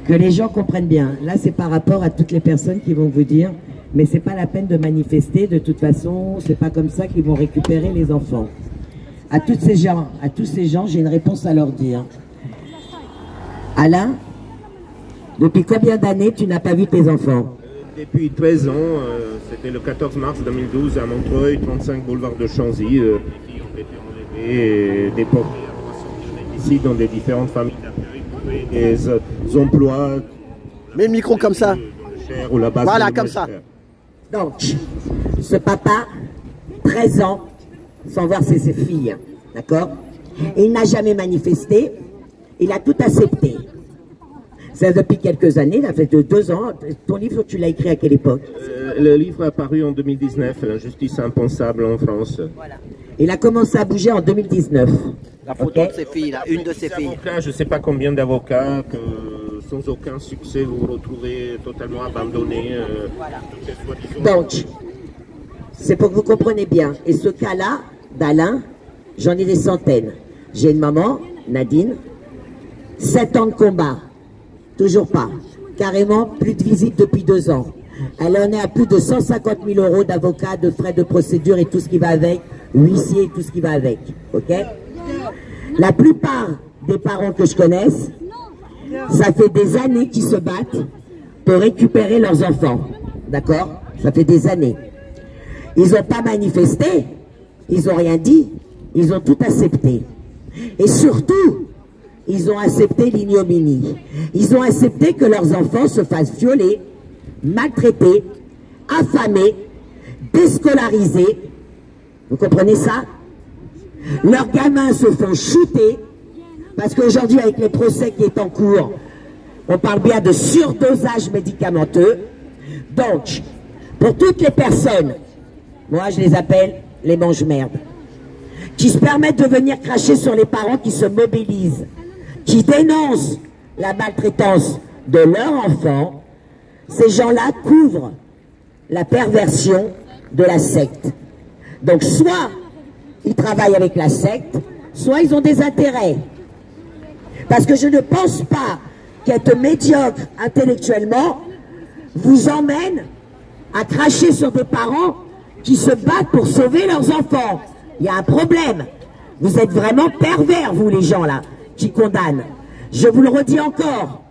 Que les gens comprennent bien. Là, c'est par rapport à toutes les personnes qui vont vous dire « mais c'est pas la peine de manifester, de toute façon, c'est pas comme ça qu'ils vont récupérer les enfants ». À tous ces gens, j'ai une réponse à leur dire. Alain, depuis combien d'années tu n'as pas vu tes enfants? Depuis 13 ans, c'était le 14 mars 2012 à Montreuil, 35 boulevard de Chanzy. Les filles ont été enlevées et déportées ici dans des différentes familles d'accueil, des emplois. Mets le micro comme ça. Ou la base voilà, comme ça. Donc, ce papa, 13 ans, sans voir ses filles, d'accord? Il n'a jamais manifesté, il a tout accepté. C'est depuis quelques années, ça fait 2 ans. Ton livre, tu l'as écrit à quelle époque? Le livre a paru en 2019, L'injustice impensable en France. Voilà. Il a commencé à bouger en 2019. La photo de ses filles, là, une de ses filles. Je ne sais pas combien d'avocats que sans aucun succès vous vous retrouvez totalement abandonné. Donc, c'est pour que vous compreniez bien. Et ce cas-là, d'Alain, j'en ai des centaines. J'ai une maman, Nadine, 7 ans de combat. Toujours pas. Carrément, plus de visite depuis 2 ans. Elle en est à plus de 150 000 € d'avocat, de frais de procédure et tout ce qui va avec, huissier et tout ce qui va avec. Ok? La plupart des parents que je connaisse, ça fait des années qu'ils se battent pour récupérer leurs enfants. D'accord? Ça fait des années. Ils n'ont pas manifesté, ils n'ont rien dit, ils ont tout accepté. Et surtout, ils ont accepté l'ignominie. Ils ont accepté que leurs enfants se fassent violer, maltraités, affamés, déscolarisés. Vous comprenez ça? Leurs gamins se font shooter, parce qu'aujourd'hui, avec les procès qui est en cours, on parle bien de surdosage médicamenteux. Donc, pour toutes les personnes, moi je les appelle les mange-merdes, qui se permettent de venir cracher sur les parents qui se mobilisent, qui dénoncent la maltraitance de leur enfant, ces gens-là couvrent la perversion de la secte. Donc soit ils travaillent avec la secte, soit ils ont des intérêts. Parce que je ne pense pas qu'être médiocre intellectuellement vous emmène à cracher sur des parents qui se battent pour sauver leurs enfants. Il y a un problème. Vous êtes vraiment pervers, vous les gens là, qui condamnent. Je vous le redis encore.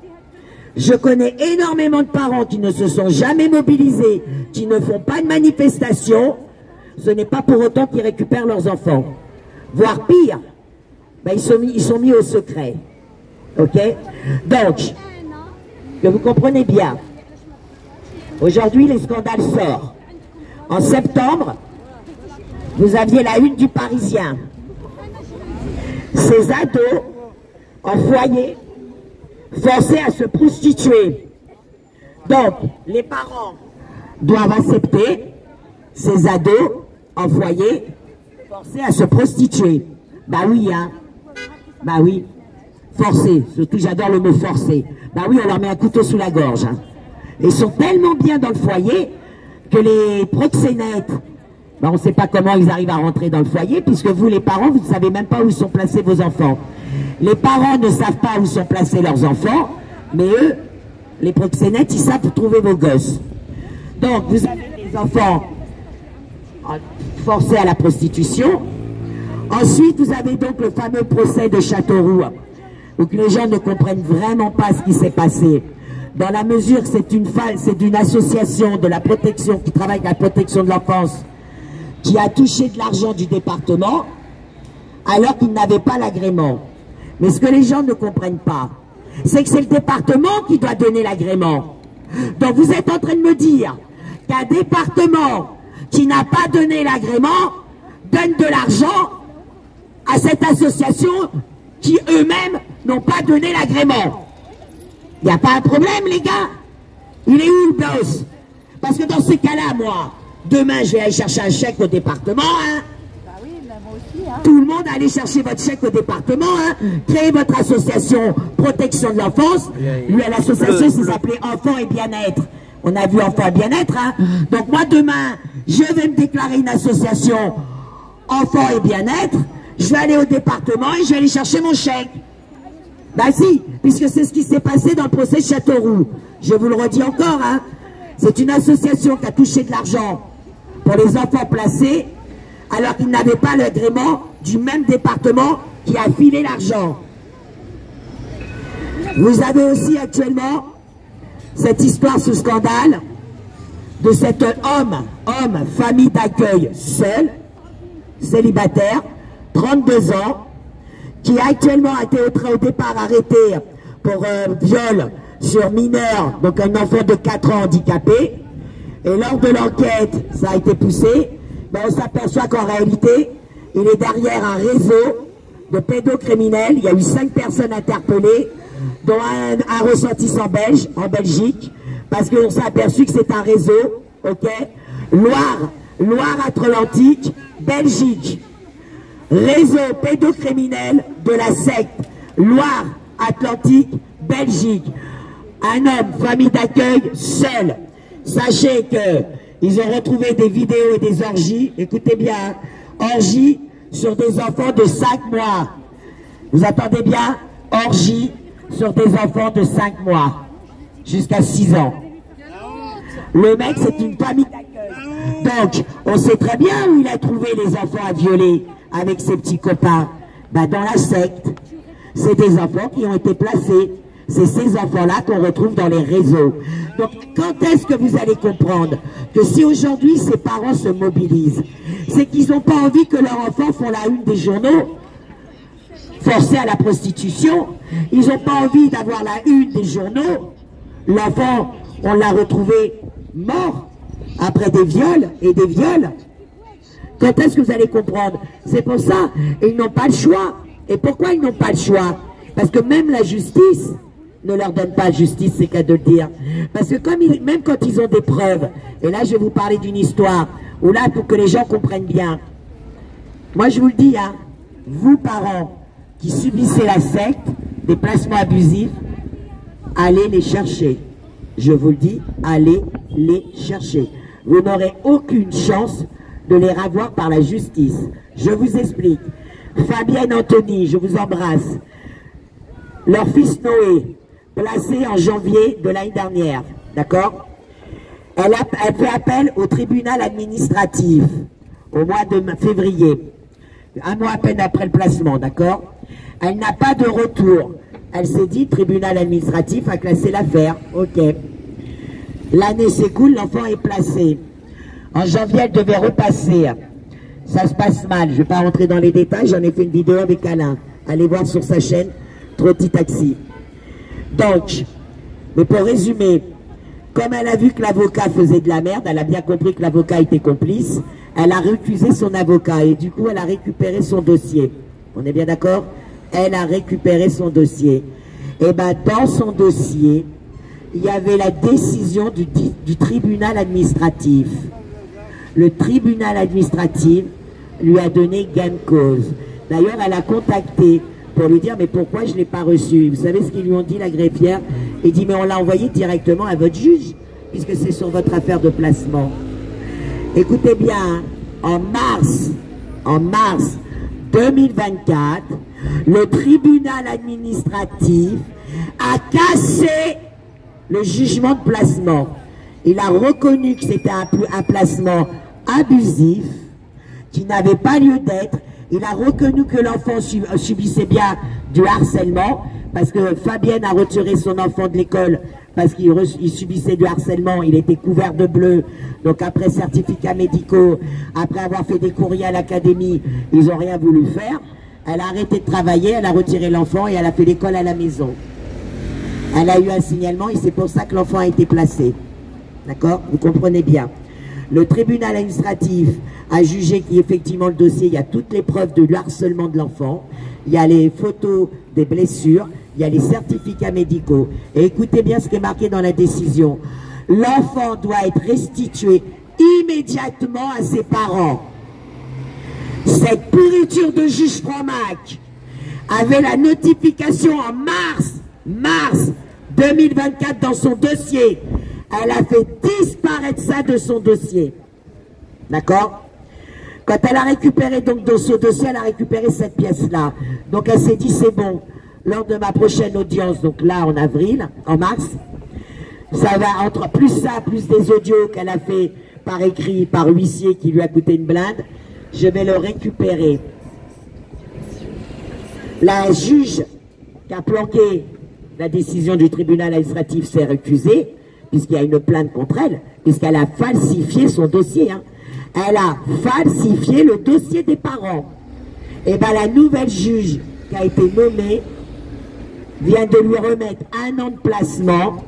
Je connais énormément de parents qui ne se sont jamais mobilisés, qui ne font pas de manifestation. Ce n'est pas pour autant qu'ils récupèrent leurs enfants. Voire pire, ben ils sont mis au secret. Ok? Donc, que vous comprenez bien, aujourd'hui les scandales sortent. En septembre, vous aviez la une du Parisien. Ces ados en foyer forcés à se prostituer. Donc, les parents doivent accepter ces ados en foyer forcés à se prostituer. Bah oui, hein. Bah oui. Forcés. Surtout, j'adore le mot forcé. Bah oui, on leur met un couteau sous la gorge. Hein. Ils sont tellement bien dans le foyer que les proxénètes, bah on ne sait pas comment ils arrivent à rentrer dans le foyer, puisque vous, les parents, vous ne savez même pas où sont placés vos enfants. Les parents ne savent pas où sont placés leurs enfants, mais eux, les proxénètes, ils savent trouver vos gosses. Donc, vous avez des enfants forcés à la prostitution. Ensuite, vous avez donc le fameux procès de Châteauroux, où que les gens ne comprennent vraiment pas ce qui s'est passé. Dans la mesure que c'est une association de la protection, qui travaille avec la protection de l'enfance, qui a touché de l'argent du département, alors qu'il n'avait pas l'agrément. Mais ce que les gens ne comprennent pas, c'est que c'est le département qui doit donner l'agrément. Donc vous êtes en train de me dire qu'un département qui n'a pas donné l'agrément donne de l'argent à cette association qui eux-mêmes n'ont pas donné l'agrément. Il n'y a pas un problème, les gars? Il est où le boss? Parce que dans ces cas-là, moi, demain, je vais aller chercher un chèque au département, hein? Bah oui, mais moi aussi, hein. Tout le monde, allez chercher votre chèque au département, hein? Créez votre association protection de l'enfance. L'association, ça s'appelait Enfants et Bien-être. On a vu Enfants et Bien-être, hein? Donc moi, demain, je vais me déclarer une association Enfants et Bien-être. Je vais aller au département et je vais aller chercher mon chèque. Bah si, puisque c'est ce qui s'est passé dans le procès Châteauroux. Je vous le redis encore, hein. C'est une association qui a touché de l'argent pour les enfants placés, alors qu'ils n'avaient pas l'agrément du même département qui a filé l'argent. Vous avez aussi actuellement cette histoire sous scandale de cet homme, famille d'accueil seul, célibataire, 32 ans, qui a actuellement été au départ arrêté pour viol sur mineur, donc un enfant de 4 ans handicapé. Et lors de l'enquête, ça a été poussé, mais on s'aperçoit qu'en réalité, il est derrière un réseau de pédocriminels. Il y a eu 5 personnes interpellées, dont un ressortissant belge, en Belgique, parce qu'on s'est aperçu que c'est un réseau, ok, Loire-Atlantique, Belgique. Réseau pédocriminel de la secte Loire-Atlantique, Belgique. Un homme, famille d'accueil, seul. Sachez que ils ont retrouvé des vidéos et des orgies, écoutez bien, orgies sur des enfants de 5 mois. Vous attendez bien? Orgies sur des enfants de 5 mois, jusqu'à 6 ans. Le mec, c'est une famille d'accueil. Donc, on sait très bien où il a trouvé les enfants à violer avec ses petits copains. Ben, dans la secte, c'est des enfants qui ont été placés. C'est ces enfants-là qu'on retrouve dans les réseaux. Donc, quand est-ce que vous allez comprendre que si aujourd'hui ces parents se mobilisent, c'est qu'ils n'ont pas envie que leurs enfants font la une des journaux, forcés à la prostitution. Ils n'ont pas envie d'avoir la une des journaux. L'enfant, on l'a retrouvé mort après des viols et des viols. Quand est-ce que vous allez comprendre? C'est pour ça, ils n'ont pas le choix. Et pourquoi ils n'ont pas le choix? Parce que même la justice ne leur donne pas justice, c'est qu'à de le dire. Parce que même quand ils ont des preuves, et là je vais vous parler d'une histoire, où là, pour que les gens comprennent bien, moi je vous le dis, hein, vous parents qui subissez la secte, des placements abusifs, allez les chercher. Je vous le dis, allez les chercher. Vous n'aurez aucune chance de les revoir par la justice. Je vous explique. Fabienne Anthony, je vous embrasse. Leur fils Noé, placé en janvier de l'année dernière, d'accord? Elle fait appel au tribunal administratif au mois de février, un mois à peine après le placement, d'accord? Elle n'a pas de retour. Elle s'est dit, tribunal administratif a classé l'affaire, ok. L'année s'écoule, l'enfant est placé. En janvier, elle devait repasser. Ça se passe mal, je ne vais pas rentrer dans les détails, j'en ai fait une vidéo avec Alain. Allez voir sur sa chaîne, Trotti Taxi. Donc, mais pour résumer, comme elle a vu que l'avocat faisait de la merde, elle a bien compris que l'avocat était complice, elle a récusé son avocat et du coup, elle a récupéré son dossier. On est bien d'accord? Elle a récupéré son dossier. Et bien, dans son dossier, il y avait la décision du tribunal administratif. Le tribunal administratif lui a donné gain de cause. D'ailleurs, elle a contacté pour lui dire, mais pourquoi je ne l'ai pas reçu? Vous savez ce qu'ils lui ont dit, la greffière? Il dit, mais on l'a envoyé directement à votre juge, puisque c'est sur votre affaire de placement. Écoutez bien, en mars 2024, le tribunal administratif a cassé le jugement de placement. Il a reconnu que c'était un placement abusif, qui n'avait pas lieu d'être. Il a reconnu que l'enfant subissait bien du harcèlement, parce que Fabienne a retiré son enfant de l'école parce qu'il subissait du harcèlement, il était couvert de bleu. Donc après certificats médicaux, après avoir fait des courriers à l'académie, ils n'ont rien voulu faire. Elle a arrêté de travailler, elle a retiré l'enfant et elle a fait l'école à la maison. Elle a eu un signalement et c'est pour ça que l'enfant a été placé. D'accord? Vous comprenez bien. Le tribunal administratif a jugé qu'effectivement le dossier, il y a toutes les preuves de harcèlement de l'enfant, il y a les photos des blessures, il y a les certificats médicaux. Et écoutez bien ce qui est marqué dans la décision. L'enfant doit être restitué immédiatement à ses parents. Cette pourriture de juge Fromac avait la notification en mars 2024 dans son dossier. Elle a fait disparaître ça de son dossier. D'accord? Quand elle a récupéré donc dans son dossier, elle a récupéré cette pièce-là. Donc elle s'est dit, c'est bon. lors de ma prochaine audience, donc là en avril, en mars, ça va entre plus ça, plus des audios qu'elle a fait par écrit, par huissier qui lui a coûté une blinde, je vais le récupérer. La juge qui a planqué la décision du tribunal administratif s'est récusée, puisqu'il y a une plainte contre elle, puisqu'elle a falsifié son dossier. Hein. Elle a falsifié le dossier des parents. Et bien la nouvelle juge qui a été nommée vient de lui remettre 1 an de placement.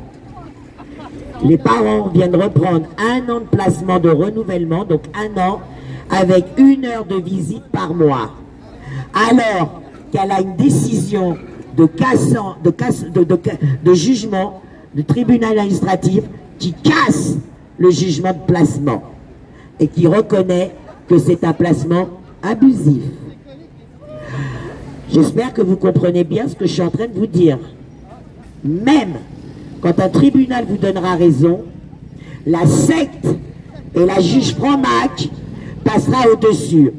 Les parents viennent reprendre 1 an de placement de renouvellement, donc 1 an, avec 1 heure de visite par mois. Alors qu'elle a une décision de jugement du tribunal administratif qui casse le jugement de placement et qui reconnaît que c'est un placement abusif. J'espère que vous comprenez bien ce que je suis en train de vous dire. Même quand un tribunal vous donnera raison, la secte et la juge Franck passera au-dessus.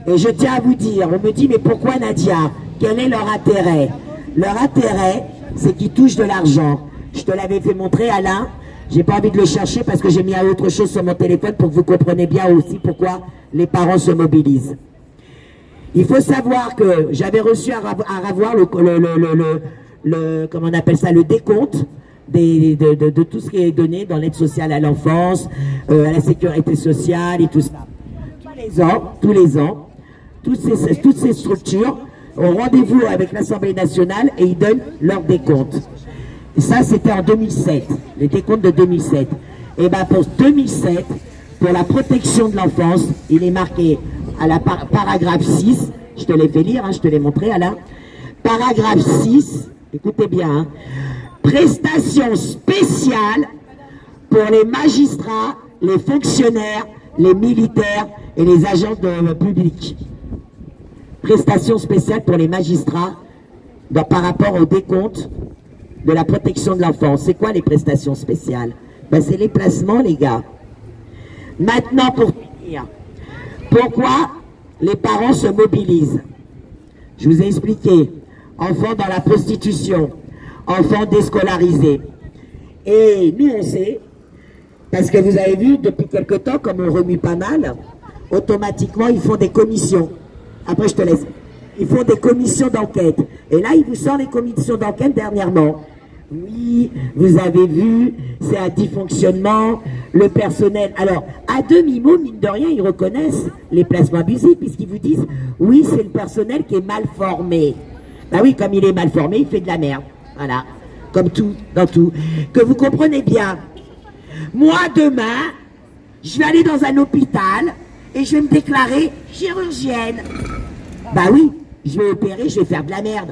Et je tiens à vous dire, on me dit, mais pourquoi Nadia? Quel est leur intérêt? Leur intérêt, c'est qu'ils touchent de l'argent. Je te l'avais fait montrer, Alain. J'ai pas envie de le chercher parce que j'ai mis autre chose sur mon téléphone pour que vous compreniez bien aussi pourquoi les parents se mobilisent. Il faut savoir que j'avais reçu à avoir comment on appelle ça, le décompte de tout ce qui est donné dans l'aide sociale à l'enfance, à la sécurité sociale et tout ça. Tous les ans, toutes ces structures ont rendez-vous avec l'Assemblée nationale et ils donnent leur décompte. Et ça, c'était en 2007, les décomptes de 2007. Et bien pour 2007, pour la protection de l'enfance, il est marqué à la paragraphe 6, je te l'ai fait lire, hein, je te l'ai montré, Alain. Paragraphe 6, écoutez bien, hein, prestations spéciales pour les magistrats, les fonctionnaires, les militaires et les agents publics. Prestations spéciales pour les magistrats par rapport au décompte de la protection de l'enfance. C'est quoi les prestations spéciales? Ben, c'est les placements, les gars. Maintenant, pour finir, pourquoi les parents se mobilisent? Je vous ai expliqué. Enfants dans la prostitution, enfants déscolarisés. Et nous, on sait, parce que vous avez vu, depuis quelque temps, comme on remue pas mal, automatiquement, ils font des commissions. Après, je te laisse. Ils font des commissions d'enquête. Et là, ils vous sortent les commissions d'enquête dernièrement. Oui, vous avez vu, c'est un dysfonctionnement, le personnel. Alors, à demi-mot, mine de rien, ils reconnaissent les placements abusifs, puisqu'ils vous disent, oui, c'est le personnel qui est mal formé. Ben oui, comme il est mal formé, il fait de la merde. Voilà. Comme tout, dans tout. Que vous comprenez bien. Moi, demain, je vais aller dans un hôpital et je vais me déclarer chirurgienne. Bah oui, je vais opérer, je vais faire de la merde.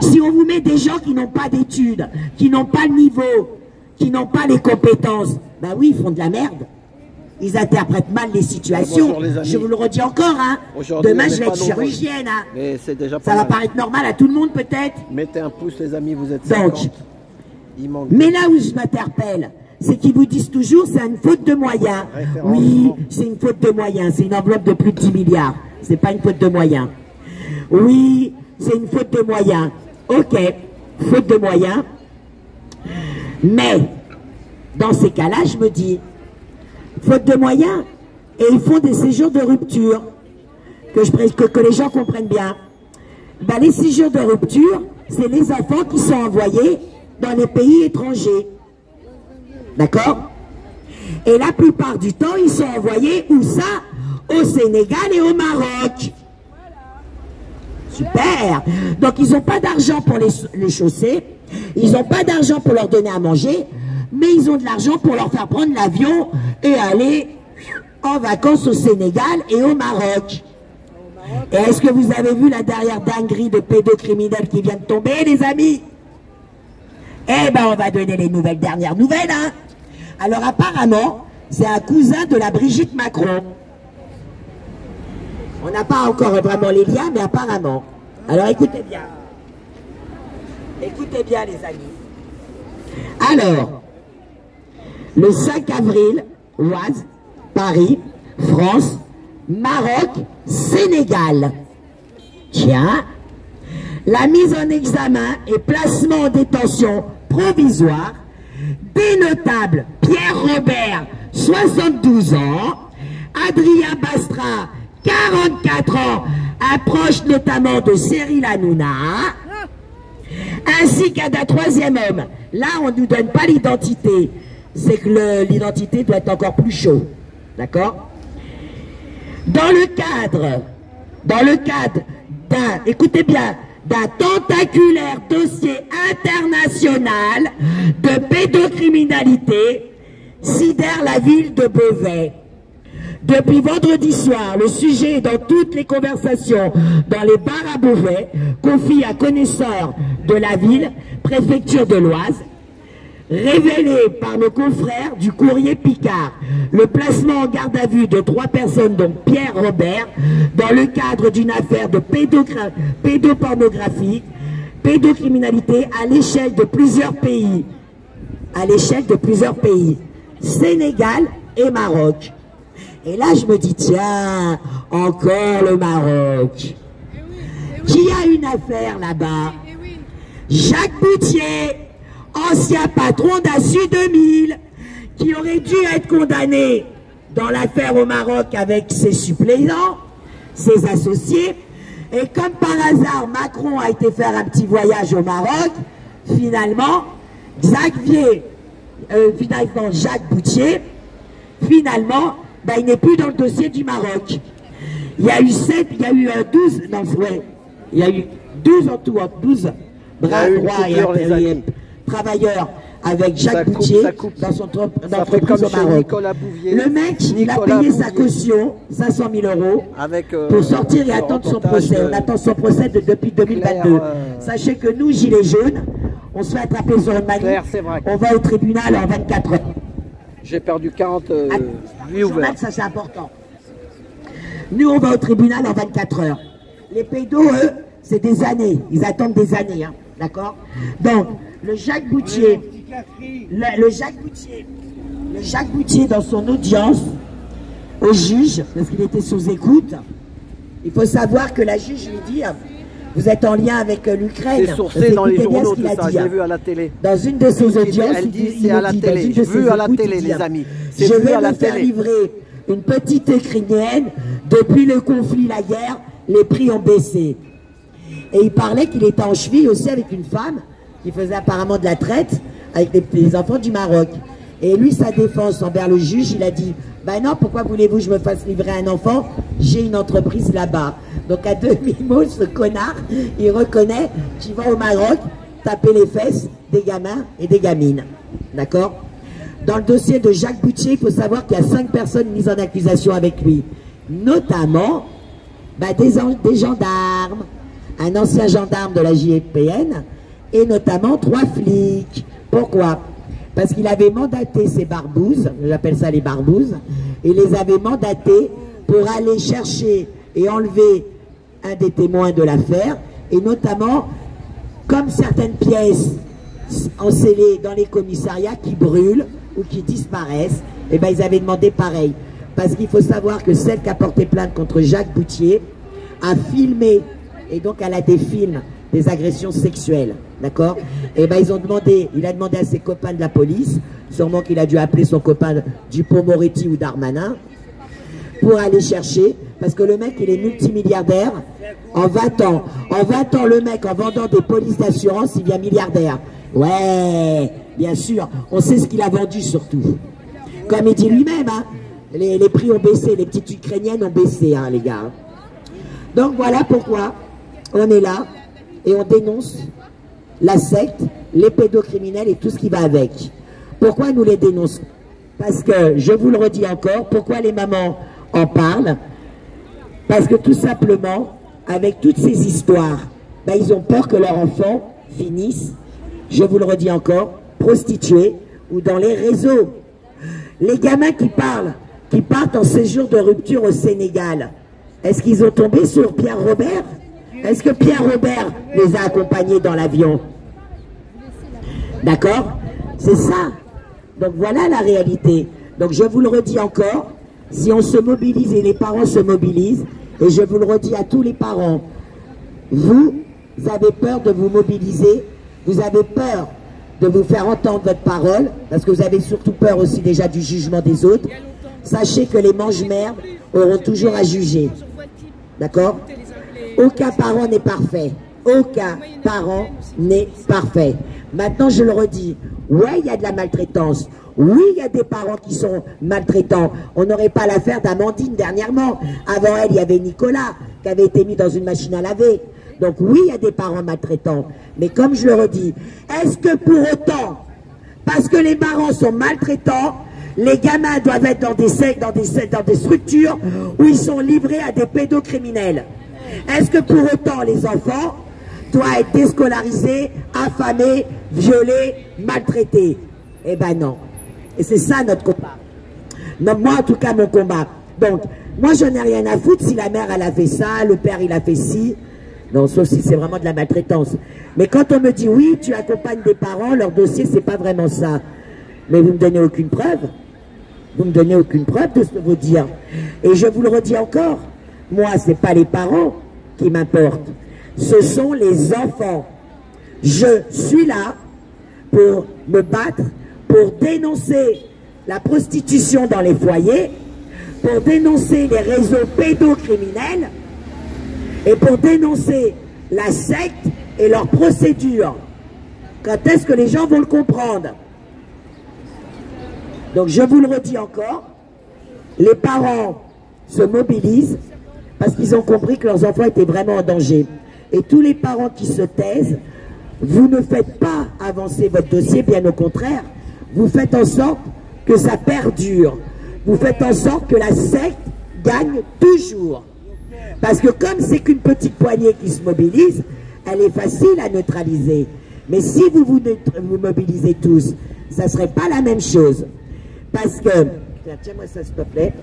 Si on vous met des gens qui n'ont pas d'études, qui n'ont pas le niveau, qui n'ont pas les compétences, bah oui, ils font de la merde. Ils interprètent mal les situations. Bonjour, je vous le redis encore, hein. Demain, je vais être chirurgienne. Hein. Mais c'est déjà ça va paraître normal à tout le monde, peut-être. Mettez un pouce, les amis, vous êtes 50. Donc, mais là où je m'interpelle, c'est qu'ils vous disent toujours c'est une faute de moyens. Oui, c'est une faute de moyens. C'est une enveloppe de plus de 10 milliards. C'est pas une faute de moyens. Oui, c'est une faute de moyens. Ok, faute de moyens. Mais, dans ces cas-là, je me dis, faute de moyens, et ils font des séjours de rupture, que les gens comprennent bien. Ben, les séjours de rupture, c'est les enfants qui sont envoyés dans les pays étrangers. D'accord? Et la plupart du temps, ils sont envoyés, où ça? Au Sénégal et au Maroc. Super. Donc, ils n'ont pas d'argent pour les chausser, ils n'ont pas d'argent pour leur donner à manger, mais ils ont de l'argent pour leur faire prendre l'avion et aller en vacances au Sénégal et au Maroc. Et est-ce que vous avez vu la dernière dinguerie de pédocriminels qui vient de tomber, les amis? Eh ben, on va donner les dernières nouvelles, hein. Alors, apparemment, c'est un cousin de la Brigitte Macron. On n'a pas encore vraiment les liens, mais apparemment. Alors, écoutez bien. Écoutez bien, les amis. Alors, le 5 avril, Oise, Paris, France, Maroc, Sénégal. Tiens, la mise en examen et placement en détention provisoire des notables Pierre Robert, 72 ans, Adrien Bastra, 44 ans, un proche notamment de Cyril Hanouna, ainsi qu'un troisième homme. Là, on ne nous donne pas l'identité. C'est que l'identité doit être encore plus chaud. D'accord? Dans le cadre d'un, écoutez bien, d'un tentaculaire dossier international de pédocriminalité, sidère la ville de Beauvais. Depuis vendredi soir, le sujet est dans toutes les conversations dans les bars à Beauvais, confie à connaisseur de la ville, préfecture de l'Oise, révélé par nos confrères du courrier Picard. Le placement en garde à vue de 3 personnes, dont Pierre Robert, dans le cadre d'une affaire de pédopornographie, pédocriminalité à l'échelle de plusieurs pays. À l'échelle de plusieurs pays. Sénégal et Maroc. Et là, je me dis, tiens, encore le Maroc. Qui a une affaire là-bas? Jacques Boutier, ancien patron d'Assu 2000, qui aurait dû être condamné dans l'affaire au Maroc avec ses suppléants, ses associés. Et comme par hasard, Macron a été faire un petit voyage au Maroc, finalement, Jacques Boutier, finalement, ben, il n'est plus dans le dossier du Maroc. Il y a eu 12 en tout, 12 bras droits et travailleurs avec Jacques Boutier dans son entreprise au Maroc. Le mec, il a payé sa caution, 500 000 € pour sortir et attendre son procès. On attend son procès depuis 2022. Sachez que nous, Gilets jaunes, on se fait attraper sur une manif, on va au tribunal en 24 heures. J'ai perdu 40 vies ouvertes. Ça, c'est important. Nous, on va au tribunal en 24 heures. Les pédos, eux, c'est des années. Ils attendent des années, hein, d'accord? Donc, le Jacques Boutier, dans son audience au juge, parce qu'il était sous écoute, il faut savoir que la juge lui dit, vous êtes en lien avec l'Ukraine. C'est sourcé dans les journaux, tout ça, j'ai vu à la télé. Dans une de ses audiences, elle dit, c'est à la télé, j'ai vu à la télé, les amis. Je vais me faire livrer une petite Ukrainienne, depuis le conflit, la guerre, les prix ont baissé. Et il parlait qu'il était en cheville aussi avec une femme qui faisait apparemment de la traite avec les enfants du Maroc. Et lui, sa défense envers le juge, il a dit, ben non, pourquoi voulez-vous que je me fasse livrer un enfant? J'ai une entreprise là-bas. Donc à demi-mot, ce connard, il reconnaît qu'il va au Maroc taper les fesses des gamins et des gamines. D'accord? Dans le dossier de Jacques Boutier, il faut savoir qu'il y a 5 personnes mises en accusation avec lui. Notamment des gendarmes, un ancien gendarme de la JPN, et notamment 3 flics. Pourquoi? Parce qu'il avait mandaté ces barbouzes, j'appelle ça les barbouzes, et les avait mandatés pour aller chercher et enlever un des témoins de l'affaire, et notamment, comme certaines pièces ensellées dans les commissariats qui brûlent ou qui disparaissent, et ben ils avaient demandé pareil. Parce qu'il faut savoir que celle qui a porté plainte contre Jacques Boutier a filmé, et donc elle a des films, des agressions sexuelles, d'accord? Et ben il a demandé à ses copains de la police, sûrement qu'il a dû appeler son copain Dupond-Moretti ou Darmanin, pour aller chercher, parce que le mec il est multimilliardaire en 20 ans. En 20 ans, le mec, en vendant des polices d'assurance, il devient milliardaire. Ouais, bien sûr, on sait ce qu'il a vendu surtout. Comme il dit lui-même, hein, les prix ont baissé, les petites Ukrainiennes ont baissé, hein, les gars. Donc voilà pourquoi on est là et on dénonce la secte, les pédocriminels et tout ce qui va avec. Pourquoi nous les dénonçons? Parce que, je vous le redis encore, pourquoi les mamans en parlent? Parce que tout simplement, avec toutes ces histoires, ils ont peur que leurs enfants finissent, je vous le redis encore, prostitués ou dans les réseaux. Les gamins qui partent en séjour de rupture au Sénégal, est-ce qu'ils ont tombé sur Pierre Robert? Est-ce que Pierre Robert les a accompagnés dans l'avion? D'accord? C'est ça. Donc voilà la réalité. Donc je vous le redis encore, si on se mobilise et les parents se mobilisent, et je vous le redis à tous les parents, vous, vous avez peur de vous mobiliser, vous avez peur de vous faire entendre votre parole, parce que vous avez surtout peur aussi déjà du jugement des autres. Sachez que les mange-merdes auront toujours à juger. D'accord? Aucun parent n'est parfait. Aucun parent n'est parfait. Maintenant, je le redis, ouais, il y a de la maltraitance. Oui, il y a des parents qui sont maltraitants. On n'aurait pas l'affaire d'Amandine dernièrement. Avant elle, il y avait Nicolas qui avait été mis dans une machine à laver. Donc oui, il y a des parents maltraitants. Mais comme je le redis, est-ce que pour autant, parce que les parents sont maltraitants, les gamins doivent être dans des structures où ils sont livrés à des pédocriminels? Est-ce que pour autant les enfants doivent être déscolarisés, affamés, violés, maltraités? Eh ben non. Et c'est ça notre combat. Non, moi en tout cas mon combat. Donc, moi je n'ai rien à foutre si la mère elle a fait ça, le père il a fait ci. Non, sauf si c'est vraiment de la maltraitance. Mais quand on me dit oui, tu accompagnes des parents, leur dossier c'est pas vraiment ça. Mais vous me donnez aucune preuve. Vous me donnez aucune preuve de ce que vous dire. Et je vous le redis encore, moi c'est pas les parents qui m'importent, ce sont les enfants. Je suis là pour me battre, pour dénoncer la prostitution dans les foyers, pour dénoncer les réseaux pédocriminels et pour dénoncer la secte et leurs procédures. Quand est-ce que les gens vont le comprendre? Donc je vous le redis encore, les parents se mobilisent parce qu'ils ont compris que leurs enfants étaient vraiment en danger. Et tous les parents qui se taisent, vous ne faites pas avancer votre dossier, bien au contraire. Vous faites en sorte que ça perdure. Vous faites en sorte que la secte gagne toujours. Parce que comme c'est qu'une petite poignée qui se mobilise, elle est facile à neutraliser. Mais si vous vous mobilisez tous, ça ne serait pas la même chose. Parce que, tiens-moi ça s'il te plaît,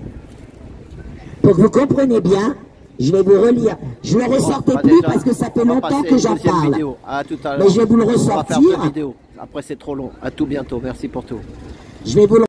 pour que vous compreniez bien, je vais vous relire. Je ne le ressortais plus parce que ça fait longtemps que j'en parle. Mais je vais vous le ressortir. Après c'est trop long. À tout bientôt. Merci pour tout. Je vais vous le